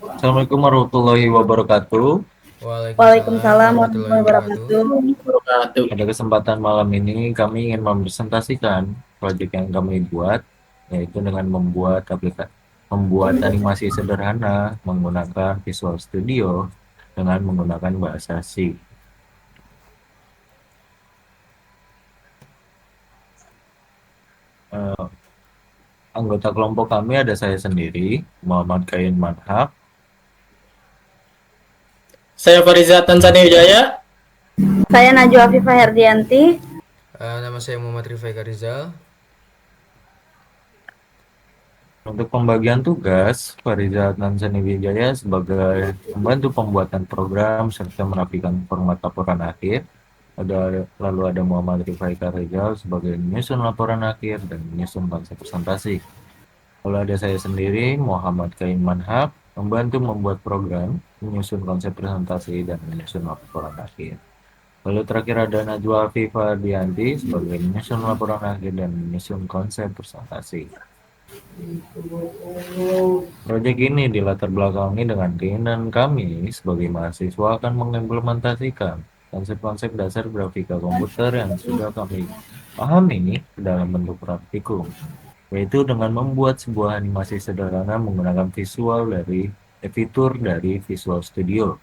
Assalamualaikum warahmatullahi wabarakatuh. Waalaikumsalam Waalaikumsalam warahmatullahi warahmatullahi wabarakatuh. wabarakatuh. Wabarakatuh. Pada kesempatan malam ini kami ingin mempresentasikan proyek yang kami buat, yaitu dengan membuat animasi sederhana menggunakan Visual Studio dengan menggunakan bahasa C. Eh, Anggota kelompok kami ada saya sendiri, Muhammad Kain Manhab, Saya Fariza Tansani Wijaya. Saya Najwa Afifah Herdianti. Nama saya Muhammad Rifai Karizal. Untuk pembagian tugas, Fariza Nansani Wijaya sebagai pembantu pembuatan program serta merapikan format laporan akhir. Lalu ada Muhammad Rifai Karizal sebagai menyusun laporan akhir dan menyusun konsep presentasi. Lalu ada saya sendiri, Muhammad Kain Manhab, membantu membuat program, menyusun konsep presentasi dan menyusun laporan akhir. Lalu terakhir ada Najwa Afifah Dianti sebagai menyusun laporan akhir dan menyusun konsep presentasi. Proyek ini dilatar belakangi dengan keinginan kami sebagai mahasiswa akan mengimplementasikan konsep-konsep dasar grafika komputer yang sudah kami pahami dalam bentuk praktikum, yaitu dengan membuat sebuah animasi sederhana menggunakan fitur dari Visual Studio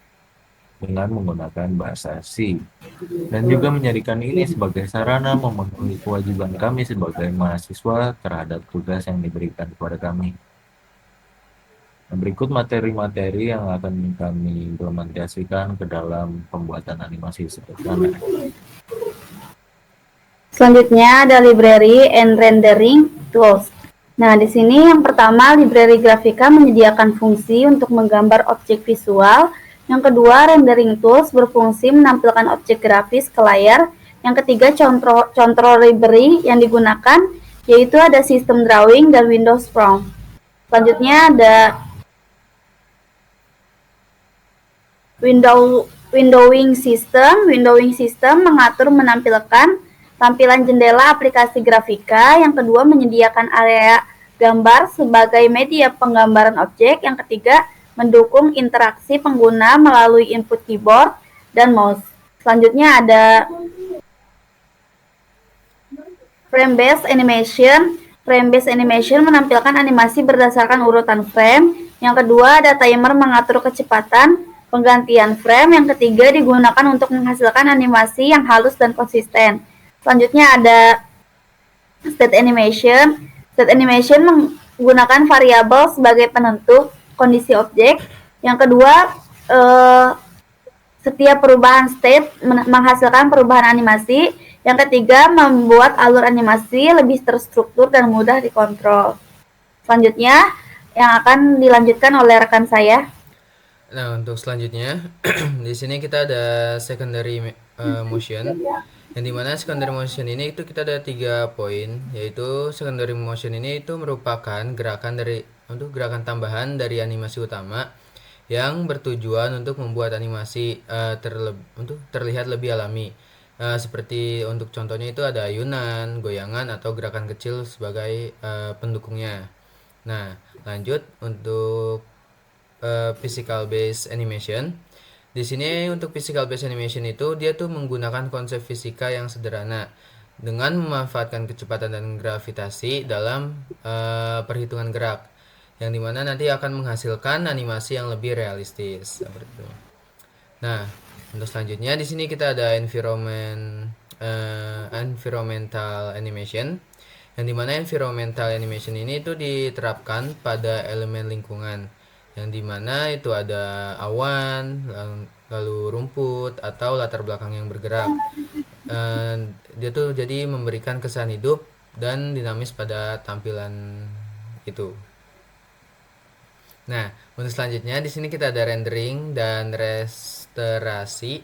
dengan menggunakan bahasa C, dan juga menjadikan ini sebagai sarana memenuhi kewajiban kami sebagai mahasiswa terhadap tugas yang diberikan kepada kami. Berikut materi-materi yang akan kami implementasikan ke dalam pembuatan animasi sederhana. Selanjutnya ada library and rendering tools. Nah, di sini yang pertama library grafika menyediakan fungsi untuk menggambar objek visual. Yang kedua, rendering tools berfungsi menampilkan objek grafis ke layar. Yang ketiga, control library yang digunakan yaitu ada sistem drawing dan Windows Prompt. Selanjutnya ada Windowing system mengatur menampilkan tampilan jendela aplikasi grafika. Yang kedua, menyediakan area gambar sebagai media penggambaran objek. Yang ketiga, mendukung interaksi pengguna melalui input keyboard dan mouse. Selanjutnya ada frame-based animation. Frame-based animation menampilkan animasi berdasarkan urutan frame. Yang kedua, ada timer mengatur kecepatan penggantian frame. Yang ketiga, digunakan untuk menghasilkan animasi yang halus dan konsisten. Selanjutnya ada state animation. State animation menggunakan variabel sebagai penentu kondisi objek. Yang kedua, setiap perubahan state menghasilkan perubahan animasi. Yang ketiga, membuat alur animasi lebih terstruktur dan mudah dikontrol. Selanjutnya, yang akan dilanjutkan oleh rekan saya. Nah, untuk selanjutnya di sini kita ada secondary motion. Yang dimana secondary motion ini itu kita ada 3 poin, yaitu secondary motion ini itu merupakan gerakan tambahan dari animasi utama yang bertujuan untuk membuat animasi untuk terlihat lebih alami. Seperti untuk contohnya itu ada ayunan, goyangan atau gerakan kecil sebagai pendukungnya. Nah, lanjut untuk physical based animation. Di sini untuk physical based animation itu dia tuh menggunakan konsep fisika yang sederhana dengan memanfaatkan kecepatan dan gravitasi dalam perhitungan gerak, yang dimana nanti akan menghasilkan animasi yang lebih realistis seperti itu. Nah, untuk selanjutnya di sini kita ada environmental animation, yang dimana environmental animation ini itu diterapkan pada elemen lingkungan, yang dimana itu ada awan, lalu rumput atau latar belakang yang bergerak. Dia tuh jadi memberikan kesan hidup dan dinamis pada tampilan itu. Nah, untuk selanjutnya di sini kita ada rendering dan restorasi.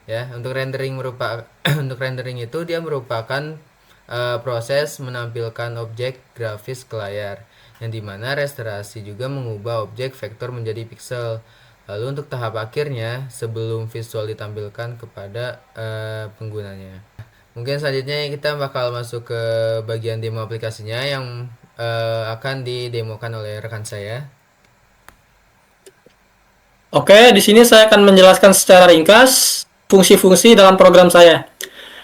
Ya, untuk rendering untuk rendering itu dia merupakan proses menampilkan objek grafis ke layar, yang dimana restorasi juga mengubah objek vektor menjadi piksel. Lalu untuk tahap akhirnya sebelum visual ditampilkan kepada penggunanya. Mungkin selanjutnya kita bakal masuk ke bagian demo aplikasinya yang akan didemokan oleh rekan saya. Oke, di sini saya akan menjelaskan secara ringkas fungsi-fungsi dalam program saya.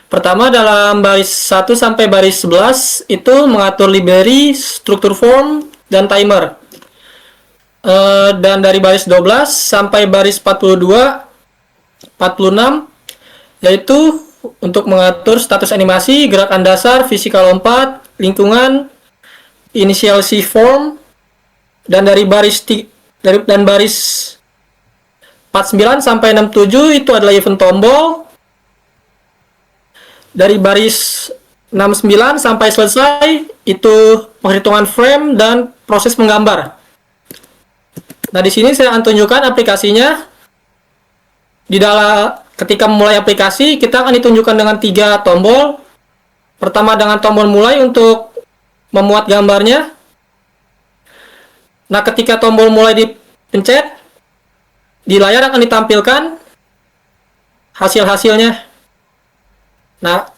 Pertama, dalam baris 1 sampai baris 11 itu mengatur library, struktur form, dan timer. Dan dari baris 12 sampai baris 42, 46 yaitu untuk mengatur status animasi, gerakan dasar, fisika lompat, lingkungan, inisiasi form, dan dari baris 49 sampai 67 itu adalah event tombol. Dari baris 69 sampai selesai itu penghitungan frame dan proses menggambar. Nah, di sini saya akan tunjukkan aplikasinya. Di dalam ketika memulai aplikasi, kita akan ditunjukkan dengan 3 tombol. Pertama dengan tombol mulai untuk memuat gambarnya. Nah, ketika tombol mulai dipencet, di layar akan ditampilkan hasil-hasilnya. Nah,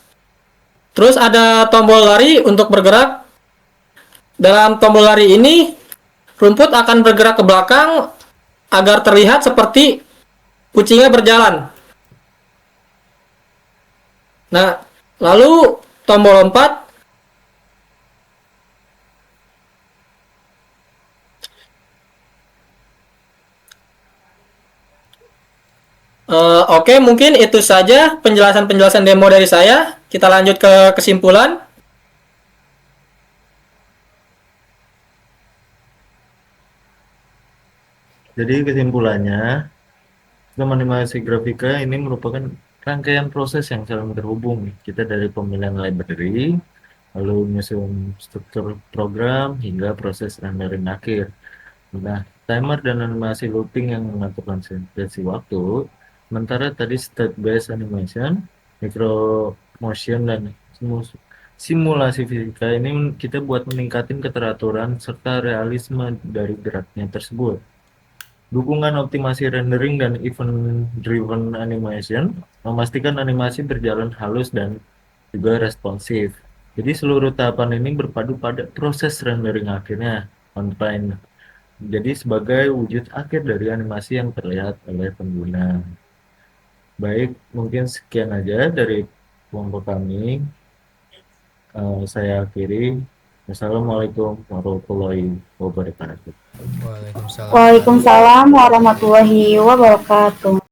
terus ada tombol lari untuk bergerak. Dalam tombol lari ini, rumput akan bergerak ke belakang agar terlihat seperti kucingnya berjalan. Nah, lalu tombol lompat. Oke, mungkin itu saja penjelasan-penjelasan demo dari saya. Kita lanjut ke kesimpulan. Jadi kesimpulannya, sistem animasi grafika ini merupakan rangkaian proses yang saling terhubung. Kita dari pemilihan library, lalu menyusun struktur program, hingga proses rendering akhir. Nah, timer dan animasi looping yang mengatur konsentrasi waktu, sementara tadi state based animation, micro motion dan simulasi fisika ini kita buat meningkatin keteraturan serta realisme dari geraknya tersebut. Dukungan optimasi rendering dan event driven animation memastikan animasi berjalan halus dan juga responsif. Jadi seluruh tahapan ini berpadu pada proses rendering akhirnya on time. Jadi sebagai wujud akhir dari animasi yang terlihat oleh pengguna. Baik, mungkin sekian aja dari kelompok kami. Saya akhiri. Wassalamualaikum warahmatullahi wabarakatuh. Waalaikumsalam. Waalaikumsalam warahmatullahi wabarakatuh.